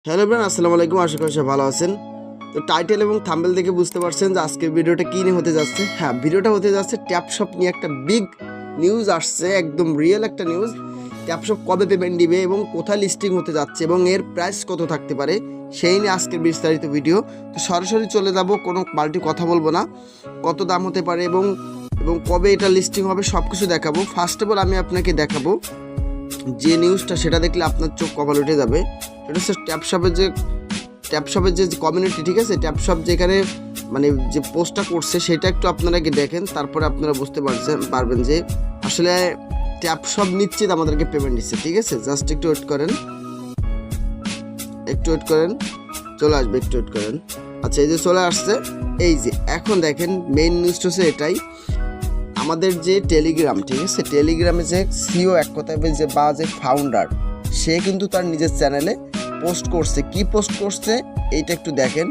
Hello everyone, আসসালামু আলাইকুম। আশা করি সবাই ভালো আছেন। তো টাইটেল এবং থাম্বনেল দেখে বুঝতে পারছেন যে আজকের ভিডিওটা কী নিয়ে হতে যাচ্ছে। হ্যাঁ, ভিডিওটা হতে যাচ্ছে ট্যাপশপ নিয়ে। একটা বিগ নিউজ আসছে, একদম রিয়েল একটা নিউজ। ট্যাপশপ কবে পেমেন্ট দিবে এবং কোথায় লিস্টিং হতে যাচ্ছে এবং এর প্রাইস কত থাকতে পারে, সেই নিয়ে আজকের বিস্তারিত ভিডিও। তো সরাসরি চলে যাব, কোনো পাল্টি কথা বলবো না। কত দাম হতে পারে এবং কবে এটা লিস্টিং হবে সব কিছু দেখাবো। ফার্স্ট অফ অল আমি আপনাকে দেখাবো যে নিউজটা, সেটা দেখলে আপনার চোখ কপাল উঠে যাবে। সেটা হচ্ছে ট্যাপশপের যে কমিউনিটি, ঠিক আছে, ট্যাপশপ যেখানে মানে যে পোস্টটা করছে সেটা একটু আপনারা দেখেন, তারপরে আপনারা বুঝতে পারবেন যে আসলে ট্যাপশপ নিশ্চিত আমাদেরকে পেমেন্ট দিচ্ছে। ঠিক আছে, জাস্ট একটু ওয়েট করেন, চলে আসবে, একটু ওয়েট করেন। আচ্ছা, এই যে চলে আসছে। এই যে এখন দেখেন মেইন নিউজটা হচ্ছে এটাই। আমাদের যে টেলিগ্রাম, ঠিক আছে, টেলিগ্রামে যে সিও এক কথায় যে ফাউন্ডার, সে কিন্তু তার নিজের চ্যানেলে পোস্ট করছে। কি পোস্ট করছে এইটা একটু দেখেন।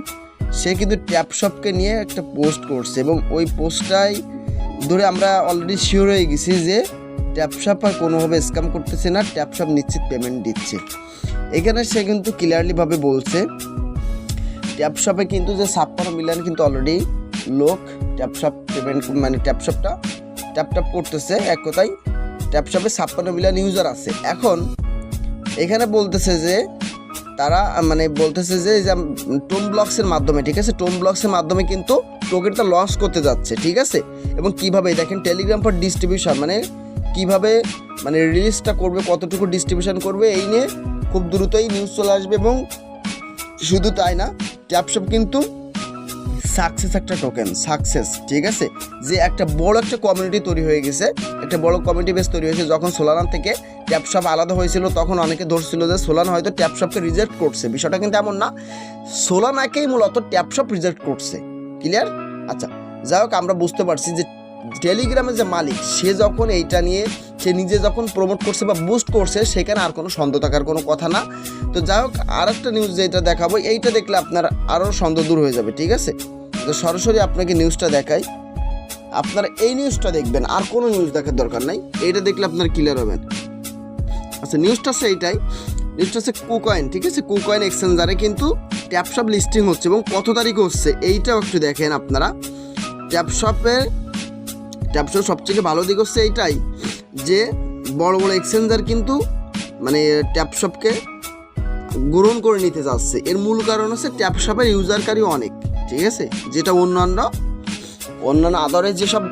সে কিন্তু ট্যাপশপকে নিয়ে একটা পোস্ট করছে এবং ওই পোস্টটাই ধরে আমরা অলরেডি শিওর হয়ে গেছি যে ট্যাপশপ আর কোনোভাবে স্ক্যাম করতেছে না, ট্যাপশপ নিশ্চিত পেমেন্ট দিচ্ছে। এখানে সে কিন্তু ক্লিয়ারলিভাবে বলছে ট্যাপশপে কিন্তু যে 56 মিলিয়ন কিন্তু অলরেডি লোক ট্যাপশপ পেমেন্ট মানে ট্যাপটপ করতেছে। এক কথায় ট্যাপশপে 56 মিলিয়ন ইউজার আছে। এখন এখানে বলতেছে যে তারা বলতেছে যে টোম ব্লকসের মাধ্যমে, ঠিক আছে, টোম ব্লকসের মাধ্যমে কিন্তু টোকেনটা লঞ্চ করতে যাচ্ছে। ঠিক আছে, এবং কিভাবে দেখেন টেলিগ্রাম ফর ডিস্ট্রিবিউশন কিভাবে রিলিজটা করবে, কতটুকু ডিস্ট্রিবিউশন করবে, এই নিয়ে খুব দ্রুতই নিউজ চলে আসবে। এবং শুধু তাই না, ট্যাপশপ কিন্তু একটা টোকেন সাকসেস, ঠিক আছে, যে একটা বড় একটা কমিউনিটি তৈরি হয়ে গেছে, একটা বড় কমিউনিটি বেস তৈরি হয়েছে। যখন সোলানা থেকে ট্যাপশপ আলাদা হয়েছিল তখন অনেকে ধরছিল যে সোলানা হয়তো ট্যাপশপকে রিজেক্ট করছে। বিষয়টা কিন্তু এমন না, সোলানাকেই মূলত ট্যাপশপ রিজেক্ট করছে। ক্লিয়ার? আচ্ছা, যাই হোক, আমরা বুঝতে পারছি যে টেলিগ্রামের যে মালিক, সে যখন এইটা নিয়ে সে নিজে যখন প্রমোট করছে বা বুস্ট করছে, সেখানে আর কোনো সন্দেহ থাকার কোনো কথা না। তো যাই হোক, আর একটা নিউজ যেটা দেখাবো, এইটা দেখলে আপনার আরও সন্দেহ দূর হয়ে যাবে। ঠিক আছে, তো সরাসরি আপনাকে নিউজটা দেখাই, আপনারা এই নিউজটা দেখবেন, আর কোনো নিউজ দেখার দরকার নাই, এইটা দেখলে আপনারা ক্লিয়ার হবেন। আচ্ছা, নিউজটা হচ্ছে এইটাই, নিউজটা হচ্ছে কুকয়েন, ঠিক আছে, কুকয়েন এক্সচেঞ্জারে কিন্তু ট্যাপশপ লিস্টিং হচ্ছে এবং কত তারিখে হচ্ছে এইটাও একটু দেখেন আপনারা। ট্যাপশপ সবথেকে ভালো দিক হচ্ছে এইটাই যে বড় বড় এক্সচেঞ্জার কিন্তু ট্যাপশপকে গ্রহণ করে নিতে যাচ্ছে। এর মূল কারণ হচ্ছে ট্যাপশপের ইউজারকারী অনেক, ঠিক আছে, যেটা অন্যান্য আদারের যেসব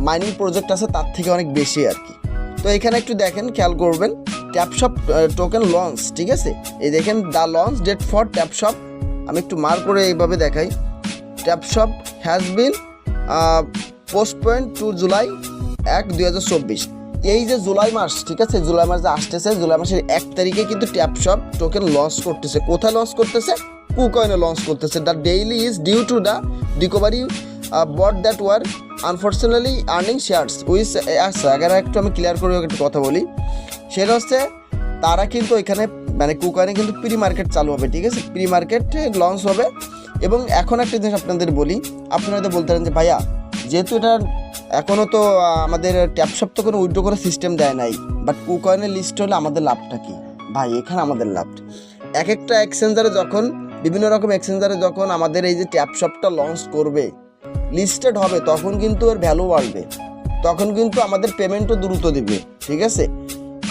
মাইনিং প্রজেক্ট আছে তার থেকে অনেক বেশি আর কি। তো এখানে একটু দেখেন, খেয়াল করবেন, ট্যাপশপ টোকেন লঞ্চ, ঠিক আছে, এই দেখেন দ্য লঞ্চ ডেট ফর ট্যাপশপ। আমি একটু মার্ক করে এইভাবে দেখাই, ট্যাপশপ হ্যাজ বিন পোস্টপয়েন্ট টু জুলাই 1, 2024। এই যে জুলাই মাস, ঠিক আছে, জুলাই মাস যে আসতেছে, জুলাই মাসের 1 তারিখে কিন্তু ট্যাপশপ টোকেন লঞ্চ করতেছে। কোথায় লঞ্চ করতেছে? কুকয়েনে লঞ্চ করতেছে। The daily is due to the recovery but that were unfortunately earning shares which. আচ্ছা, আগে একটু আমি ক্লিয়ার করে একটু কথা বলি। সেটা হচ্ছে তারা কিন্তু এখানে কুকয়েনে কিন্তু প্রি মার্কেট চালু হবে, ঠিক আছে, প্রি মার্কেটে লঞ্চ হবে। এবং এখন একটা জিনিস আপনাদের বলি, আপনারা তো বলতে পারেন যে ভাইয়া, যেহেতু এটা এখনও তো আমাদের ট্যাপশপ তো কোনো উইথড্র করার সিস্টেম দেয় নাই, বাট কুকয়েনের লিস্ট হলে আমাদের লাভটা কি? ভাই, এখানে আমাদের লাভ এক একটা এক্সচেঞ্জারে যখন বিভিন্ন রকম এক্সচেঞ্জারে যখন আমাদের এই যে ট্যাপশপটা লঞ্চ করবে, লিস্টেড হবে, তখন কিন্তু এর ভ্যালু বাড়বে, তখন কিন্তু আমাদের পেমেন্টও দ্রুত দিবে। ঠিক আছে,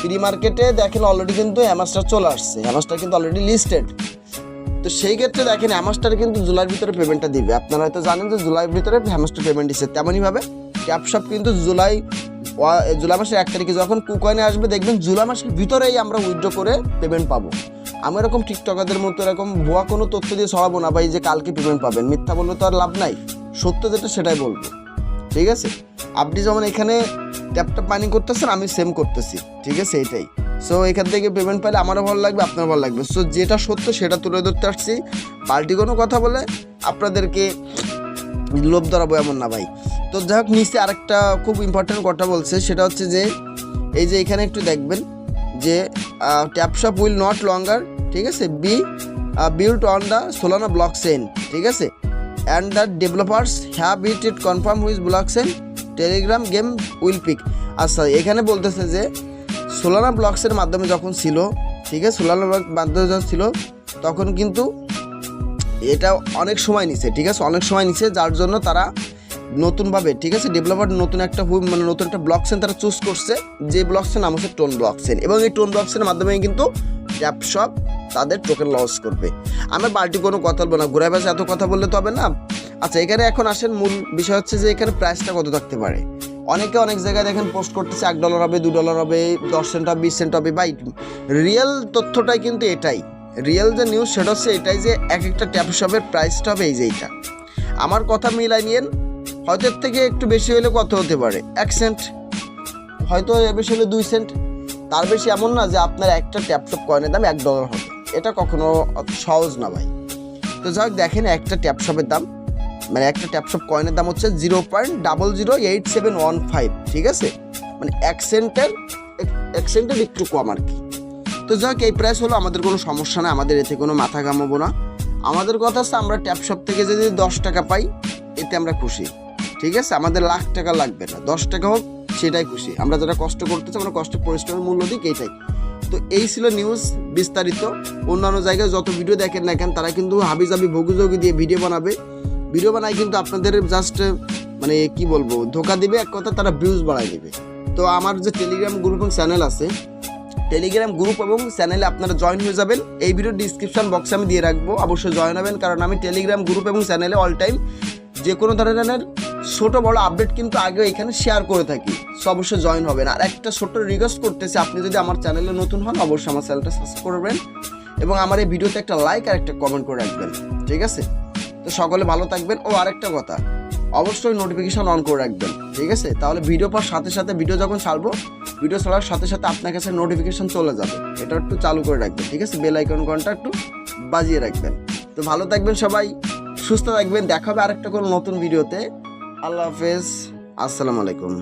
প্রি মার্কেটে দেখেন অলরেডি কিন্তু অ্যামাস্টার চলে আসছে, অ্যামাস্টার কিন্তু অলরেডি লিস্টেড। তো সেই ক্ষেত্রে দেখেন অ্যামাস্টার কিন্তু জুলাইয়ের ভিতরে পেমেন্টটা দিবে। আপনারা হয়তো জানেন যে জুলাইয়ের ভিতরে অ্যামাস্টার পেমেন্ট দিচ্ছে, তেমনইভাবে ট্যাপশপ কিন্তু জুলাই মাসের 1 তারিখে যখন কুকয়েনে আসবে, দেখবেন জুলাই মাসের ভিতরেই আমরা উইথড্র করে পেমেন্ট পাবো। আমি এরকম টিকটকারদের মতো এরকম ভুয়া কোনো তথ্য দিয়ে ছড়াবো না ভাই যে কালকে পেমেন্ট পাবেন। মিথ্যা বললে তো আর লাভ নাই, সত্য যেটা সেটাই বলবো। ঠিক আছে, আপনি যেমন এখানে ট্যাপটপ মাইনিং করতেছেন, আমি সেম করতেছি, ঠিক আছে, এইটাই। সো এখান থেকে পেমেন্ট পেলে আমারও ভালো লাগবে, আপনারও ভালো লাগবে। সো যেটা সত্য সেটা তুলে ধরতে আসছি, পাল্টি কোনো কথা বলে আপনাদেরকে লোভ ধরাবো এমন না ভাই। তো যাই হোক, নিচে আরেকটা খুব ইম্পর্টেন্ট কথা বলছে, সেটা হচ্ছে যে এই যে এখানে একটু দেখবেন যে ট্যাপশপ উইল নট লঙ্গার, ঠিক আছে, be built on the Solana blockchain, ঠিক আছে, and the developers have it confirm which blockchain Telegram game will pick. আচ্ছা, এখানে বলতেছে যে সোলানা ব্লকসের মাধ্যমে যখন ছিল, ঠিক আছে, সোলানা ব্লক মাধ্যমে যখন ছিল তখন কিন্তু এটা অনেক সময় নিছে, ঠিক আছে, অনেক সময় নিছে, যার জন্য তারা নতুনভাবে, ঠিক আছে, ডেভেলপার নতুন একটা ব্লক চেন তারা চুজ করছে, যে ব্লক চেন নাম হচ্ছে টোন ব্লক চেন, এবং এই টোন ব্লক চেনের মাধ্যমে কিন্তু ট্যাপশপ তাদের টোকেন লঞ্চ করবে। আমি বাড়তি কোনো কথা বলবো না, ঘুরাই বাসে এত কথা বললে তো হবে না। আচ্ছা, এখানে এখন আসেন মূল বিষয় হচ্ছে যে এখানে প্রাইসটা কত থাকতে পারে। অনেকে অনেক জায়গায় দেখেন পোস্ট করতেছে $1 হবে, $2 হবে, 10 সেন্ট হবে, 20 সেন্ট হবে। বাই রিয়েল তথ্যটাই কিন্তু এটাই, রিয়েল যে নিউজ সেটা হচ্ছে এটাই যে এক একটা ট্যাপশপের প্রাইসটা হবে এই যে এইটা। আমার কথা মিলাই নিয়েন, হয়তো এর থেকে একটু বেশি হলে কত হতে পারে, 1 সেন্ট, হয়তো এর বেশি হলে 2 সেন্ট, তার বেশি এমন না যে আপনার একটা ট্যাপশপ কয়েনের দাম $1 হবে, এটা কখনো সহজ না ভাই। তো যাই হোক, দেখেন একটা ট্যাপশপের দাম, মানে একটা ট্যাপশপ কয়েনের দাম হচ্ছে 0.008715, ঠিক আছে, মানে 1 সেন্টের একটু কম আর কি। তো যাই হোক, এই প্রাইস হলো, আমাদের কোনো সমস্যা না, আমাদের এতে কোনো মাথা ঘামাবো না। আমাদের কথা হচ্ছে আমরা ট্যাপশপ থেকে যদি 10 টাকা পাই এতে আমরা খুশি, ঠিক আছে, আমাদের লাখ টাকা লাগবে না, 10 টাকা হোক সেটাই খুশি। আমরা যারা কষ্ট করতেছি আমরা কষ্ট পরিশ্রমের মূল্য দিই, এইটাই। তো এই ছিল নিউজ বিস্তারিত। অন্যান্য জায়গায় যত ভিডিও দেখেন না কেন তারা কিন্তু হাবিজাবি ভগুজগি দিয়ে ভিডিও বানায় কিন্তু আপনাদের জাস্ট মানে কি বলবো ধোকা দিবে, এক কথা তারা ভিউজ বাড়ায় দিবে। তো আমার যে টেলিগ্রাম গ্রুপ এবং চ্যানেল আছে, টেলিগ্রাম গ্রুপ এবং চ্যানেলে আপনারা জয়েন হয়ে যাবেন, এই ভিডিওর ডিসক্রিপশন বক্সে আমি দিয়ে রাখবো, অবশ্যই জয়েন হবেন, কারণ আমি টেলিগ্রাম গ্রুপ এবং চ্যানেলে অল টাইম যে কোনো ধরনের ছোটো বড় আপডেট কিন্তু আগে এখানে শেয়ার করে থাকি, সো অবশ্যই জয়েন হবেন। আর একটা ছোট্ট রিকোয়েস্ট করতেছি, আপনি যদি আমার চ্যানেলে নতুন হন অবশ্যই আমার চ্যানেলটা সাবস্ক্রাইব করবেন এবং আমার এই ভিডিওতে একটা লাইক আর একটা কমেন্ট করে রাখবেন, ঠিক আছে। তো সকলে ভালো থাকবেন। ও আরেকটা কথা, অবশ্যই নোটিফিকেশন অন করে রাখবেন, ঠিক আছে, তাহলে ভিডিও পাওয়ার সাথে সাথে, ভিডিও যখন ছাড়বো, ভিডিও ছাড়ার সাথে সাথে আপনার কাছে নোটিফিকেশন চলে যাবে, এটা একটু চালু করে রাখবেন, ঠিক আছে, বেল আইকন ঘন্টা একটু বাজিয়ে রাখবেন। তো ভালো থাকবেন সবাই, সুস্থ থাকবেন, দেখা হবে আরেকটা কোনো নতুন ভিডিওতে। আল্লাহ হাফেজ, আসসালামু আলাইকুম।